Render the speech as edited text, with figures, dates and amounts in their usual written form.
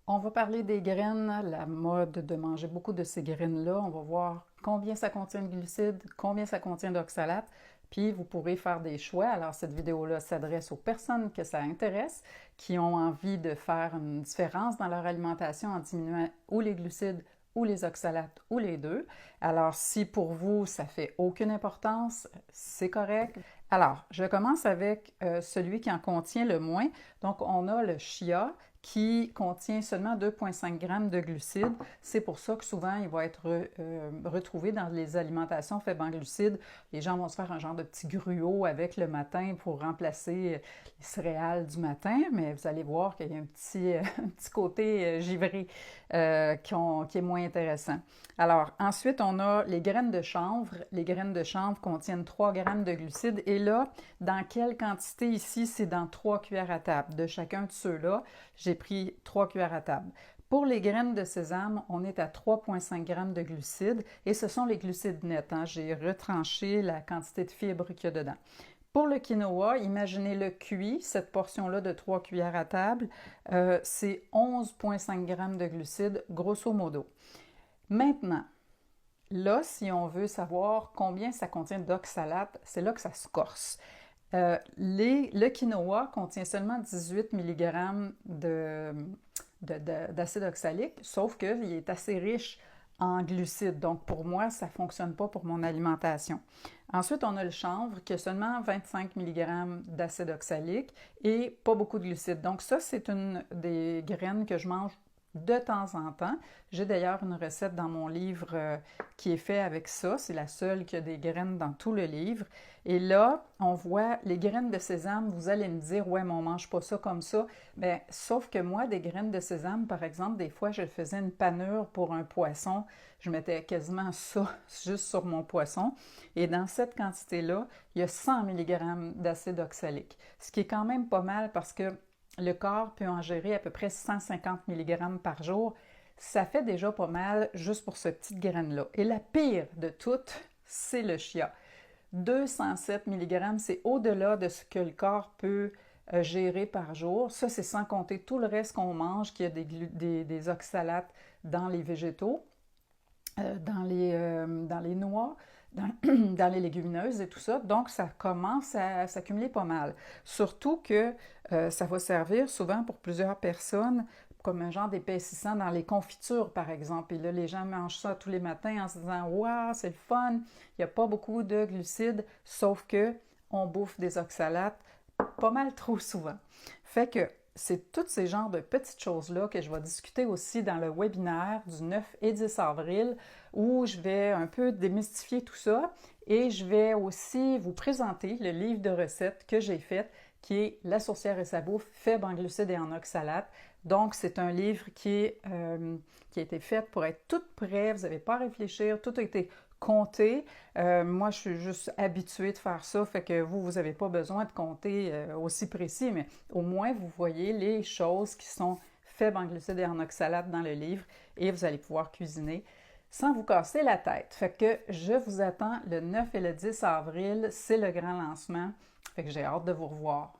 On va parler des graines, la mode de manger beaucoup de ces graines-là. On va voir combien ça contient de glucides, combien ça contient d'oxalates, puis vous pourrez faire des choix. Alors, cette vidéo-là s'adresse aux personnes que ça intéresse, qui ont envie de faire une différence dans leur alimentation en diminuant ou les glucides ou les oxalates ou les deux. Alors, si pour vous, ça fait aucune importance, c'est correct. Alors, je commence avec celui qui en contient le moins. Donc, on a le chia qui contient seulement 2,5 grammes de glucides. C'est pour ça que souvent, il va être retrouvé dans les alimentations faibles en glucides. Les gens vont se faire un genre de petit gruau avec le matin pour remplacer les céréales du matin, mais vous allez voir qu'il y a un petit côté givré qui est moins intéressant. Alors, ensuite, on a les graines de chanvre. Les graines de chanvre contiennent 3 grammes de glucides. Et là, dans quelle quantité ici? C'est dans 3 cuillères à table. De chacun de ceux-là, j'ai pris 3 cuillères à table. Pour les graines de sésame, on est à 3,5 grammes de glucides et ce sont les glucides nets. Hein. J'ai retranché la quantité de fibres qu'il y a dedans. Pour le quinoa, imaginez-le cuit, cette portion-là de 3 cuillères à table, c'est 11,5 grammes de glucides, grosso modo. Maintenant, là, si on veut savoir combien ça contient d'oxalates, c'est là que ça se corse. Le quinoa contient seulement 18 mg d'acide oxalique, sauf qu'il est assez riche en glucides. Donc, pour moi, ça ne fonctionne pas pour mon alimentation. Ensuite, on a le chanvre qui a seulement 25 mg d'acide oxalique et pas beaucoup de glucides. Donc, ça, c'est une des graines que je mange de temps en temps. J'ai d'ailleurs une recette dans mon livre qui est faite avec ça. C'est la seule qui a des graines dans tout le livre. Et là, on voit les graines de sésame. Vous allez me dire, ouais, mais on ne mange pas ça comme ça. Bien, sauf que moi, des graines de sésame, par exemple, des fois, je faisais une panure pour un poisson. Je mettais quasiment ça juste sur mon poisson. Et dans cette quantité-là, il y a 100 mg d'acide oxalique. Ce qui est quand même pas mal parce que le corps peut en gérer à peu près 150 mg par jour. Ça fait déjà pas mal juste pour cette petite graine-là. Et la pire de toutes, c'est le chia. 207 mg, c'est au-delà de ce que le corps peut gérer par jour. Ça, c'est sans compter tout le reste qu'on mange, qu'il y a des oxalates dans les végétaux, dans les noix, dans les légumineuses et tout ça. Donc, ça commence à s'accumuler pas mal. Surtout que ça va servir souvent pour plusieurs personnes comme un genre d'épaississant dans les confitures, par exemple. Et là, les gens mangent ça tous les matins en se disant « Waouh, c'est le fun! Il n'y a pas beaucoup de glucides, sauf que on bouffe des oxalates pas mal trop souvent. » Fait que c'est tous ces genres de petites choses-là que je vais discuter aussi dans le webinaire du 9 et 10 avril où je vais un peu démystifier tout ça et je vais aussi vous présenter le livre de recettes que j'ai fait qui est La sourcière et sa bouffe, faible en glucides et en oxalates. Donc, c'est un livre qui a été fait pour être tout prêt, vous n'avez pas à réfléchir, tout a été compter. Moi, je suis juste habituée de faire ça, fait que vous n'avez pas besoin de compter aussi précis, mais au moins, vous voyez les choses qui sont faibles en glucides et en oxalates dans le livre et vous allez pouvoir cuisiner sans vous casser la tête. Fait que je vous attends le 9 et le 10 avril, c'est le grand lancement. Fait que j'ai hâte de vous revoir.